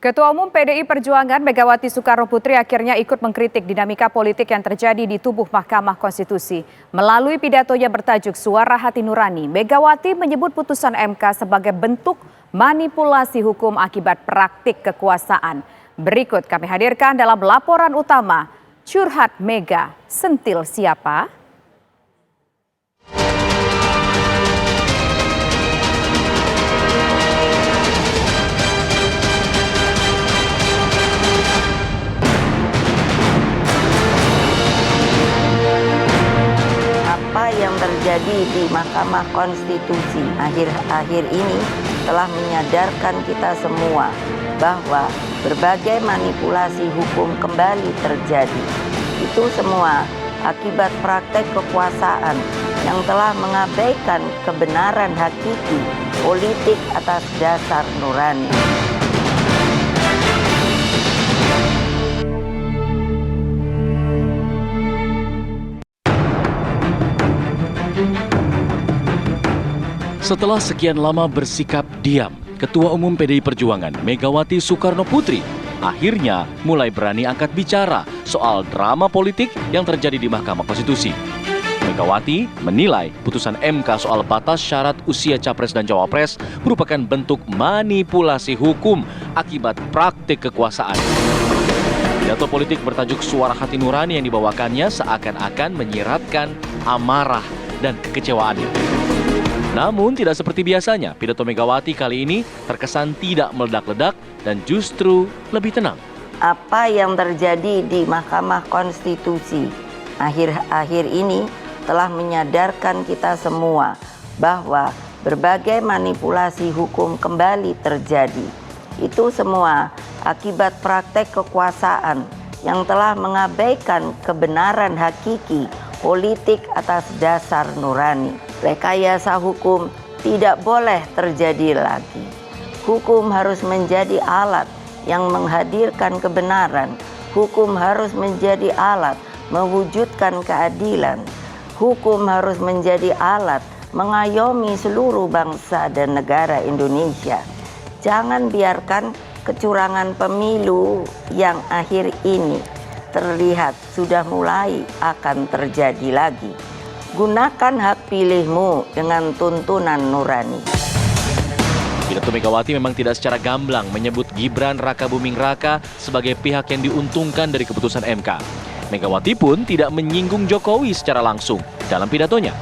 Ketua Umum PDI Perjuangan Megawati Soekarnoputri akhirnya ikut mengkritik dinamika politik yang terjadi di tubuh Mahkamah Konstitusi. Melalui pidatonya bertajuk Suara Hati Nurani, Megawati menyebut putusan MK sebagai bentuk manipulasi hukum akibat praktik kekuasaan. Berikut kami hadirkan dalam laporan utama Curhat Mega, Sentil Siapa? Yang terjadi di Mahkamah Konstitusi akhir-akhir ini telah menyadarkan kita semua bahwa berbagai manipulasi hukum kembali terjadi. Itu semua akibat praktek kekuasaan yang telah mengabaikan kebenaran hakiki politik atas dasar nurani. Setelah sekian lama bersikap diam, Ketua Umum PDI Perjuangan Megawati Soekarnoputri akhirnya mulai berani angkat bicara soal drama politik yang terjadi di Mahkamah Konstitusi. Megawati menilai putusan MK soal batas syarat usia capres dan cawapres merupakan bentuk manipulasi hukum akibat praktik kekuasaan. Pidato politik bertajuk Suara Hati Nurani yang dibawakannya seakan-akan menyiratkan amarah dan kekecewaannya. Namun tidak seperti biasanya, pidato Megawati kali ini terkesan tidak meledak-ledak dan justru lebih tenang. Apa yang terjadi di Mahkamah Konstitusi akhir-akhir ini telah menyadarkan kita semua bahwa berbagai manipulasi hukum kembali terjadi. Itu semua akibat praktek kekuasaan yang telah mengabaikan kebenaran hakiki politik atas dasar nurani. Rekayasa hukum tidak boleh terjadi lagi. Hukum harus menjadi alat yang menghadirkan kebenaran. Hukum harus menjadi alat mewujudkan keadilan. Hukum harus menjadi alat mengayomi seluruh bangsa dan negara Indonesia. Jangan biarkan kecurangan pemilu yang akhir ini terlihat sudah mulai akan terjadi lagi. Gunakan hak pilihmu dengan tuntunan nurani. Pidato Megawati memang tidak secara gamblang menyebut Gibran Rakabuming Raka sebagai pihak yang diuntungkan dari keputusan MK. Megawati pun tidak menyinggung Jokowi secara langsung dalam pidatonya.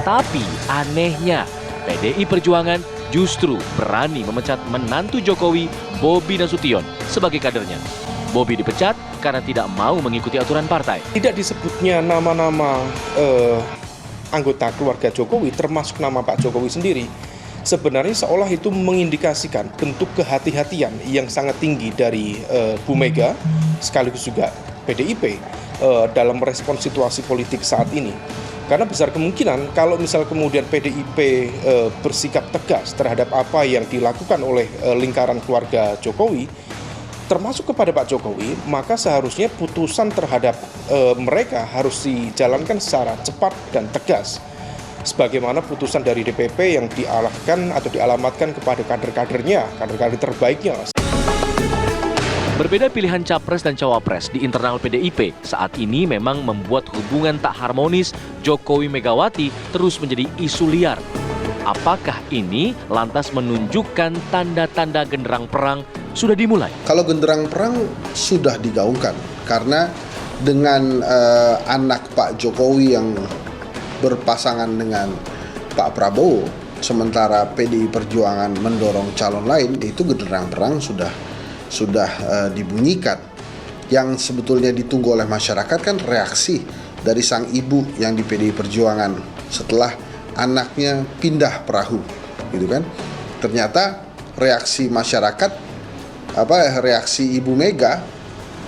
Tapi anehnya, PDI Perjuangan justru berani memecat menantu Jokowi, Bobi Nasution, sebagai kadernya. Bobi dipecat karena tidak mau mengikuti aturan partai. Tidak disebutnya nama-nama anggota keluarga Jokowi, termasuk nama Pak Jokowi sendiri, sebenarnya seolah itu mengindikasikan bentuk kehati-hatian yang sangat tinggi dari Bu Mega, sekaligus juga PDIP, dalam merespon situasi politik saat ini. Karena besar kemungkinan kalau misal kemudian PDIP bersikap tegas terhadap apa yang dilakukan oleh lingkaran keluarga Jokowi, termasuk kepada Pak Jokowi, maka seharusnya putusan terhadap mereka harus dijalankan secara cepat dan tegas. Sebagaimana putusan dari DPP yang diarahkan atau dialamatkan kepada kader-kadernya, kader-kader terbaiknya. Berbeda pilihan capres dan cawapres di internal PDIP saat ini memang membuat hubungan tak harmonis Jokowi Megawati terus menjadi isu liar. Apakah ini lantas menunjukkan tanda-tanda genderang perang sudah dimulai? Kalau genderang perang sudah digaungkan karena dengan anak Pak Jokowi yang berpasangan dengan Pak Prabowo, sementara PDI Perjuangan mendorong calon lain, itu genderang perang sudah dibunyikan. Yang sebetulnya ditunggu oleh masyarakat kan reaksi dari sang ibu yang di PDI Perjuangan setelah anaknya pindah perahu, gitu kan? Ternyata reaksi masyarakat, reaksi Ibu Mega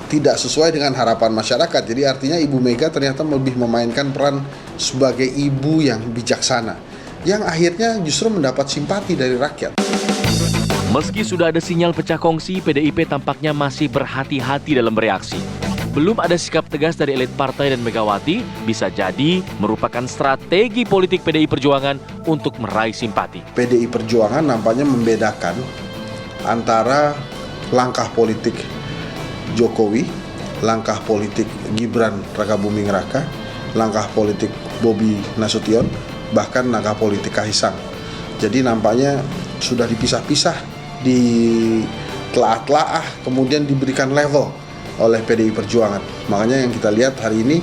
tidak sesuai dengan harapan masyarakat. Jadi artinya Ibu Mega ternyata lebih memainkan peran sebagai ibu yang bijaksana, yang akhirnya justru mendapat simpati dari rakyat. Meski sudah ada sinyal pecah kongsi, PDIP tampaknya masih berhati-hati dalam bereaksi. Belum ada sikap tegas dari elit partai dan Megawati, bisa jadi merupakan strategi politik PDI Perjuangan untuk meraih simpati. PDI Perjuangan nampaknya membedakan antara langkah politik Jokowi, langkah politik Gibran Rakabuming Raka, langkah politik Bobi Nasution, bahkan langkah politik Kaisang. Jadi nampaknya sudah dipisah-pisah, ditelaah-telaah, kemudian diberikan level oleh PDI Perjuangan. Makanya yang kita lihat hari ini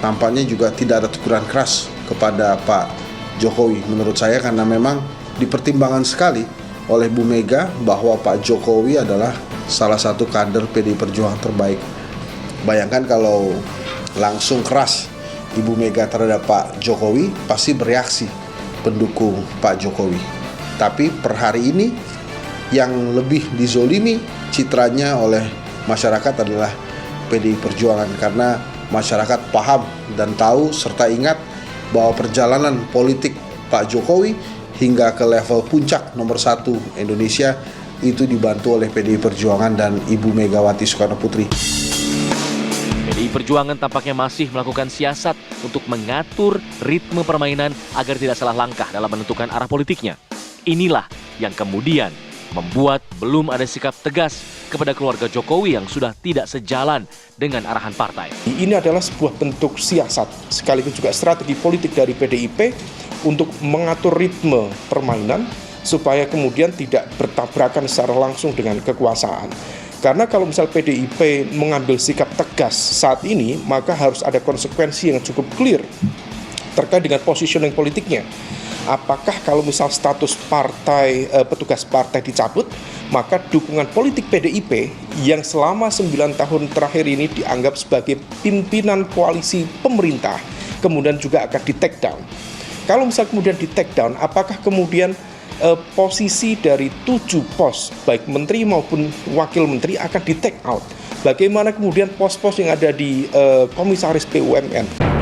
tampaknya juga tidak ada teguran keras kepada Pak Jokowi menurut saya, karena memang dipertimbangkan sekali oleh Bu Mega bahwa Pak Jokowi adalah salah satu kader PDI Perjuangan terbaik. Bayangkan kalau langsung keras Ibu Mega terhadap Pak Jokowi, pasti bereaksi pendukung Pak Jokowi. Tapi per hari ini yang lebih dizolimi citranya oleh masyarakat adalah PDI Perjuangan, karena masyarakat paham dan tahu serta ingat bahwa perjalanan politik Pak Jokowi hingga ke level puncak nomor 1 Indonesia itu dibantu oleh PDI Perjuangan dan Ibu Megawati Soekarno Putri. PDI Perjuangan tampaknya masih melakukan siasat untuk mengatur ritme permainan agar tidak salah langkah dalam menentukan arah politiknya. Inilah yang kemudian membuat belum ada sikap tegas kepada keluarga Jokowi yang sudah tidak sejalan dengan arahan partai. Ini adalah sebuah bentuk siasat, sekaligus juga strategi politik dari PDIP untuk mengatur ritme permainan supaya kemudian tidak bertabrakan secara langsung dengan kekuasaan. Karena kalau misal PDIP mengambil sikap tegas saat ini, maka harus ada konsekuensi yang cukup clear terkait dengan positioning politiknya. Apakah kalau misal status partai, petugas partai dicabut, maka dukungan politik PDIP yang selama 9 tahun terakhir ini dianggap sebagai pimpinan koalisi pemerintah, kemudian juga akan di-take down. Kalau misal kemudian di-take down, apakah kemudian posisi dari 7 pos, baik menteri maupun wakil menteri akan di-take out? Bagaimana kemudian pos-pos yang ada di komisaris BUMN?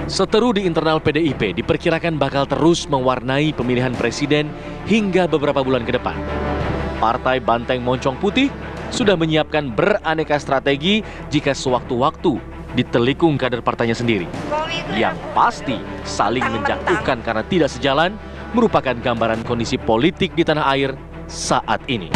Seteru di internal PDIP diperkirakan bakal terus mewarnai pemilihan presiden hingga beberapa bulan ke depan. Partai Banteng Moncong Putih sudah menyiapkan beraneka strategi jika sewaktu-waktu ditelikung kader partainya sendiri. Yang pasti saling menjatuhkan karena tidak sejalan merupakan gambaran kondisi politik di tanah air saat ini.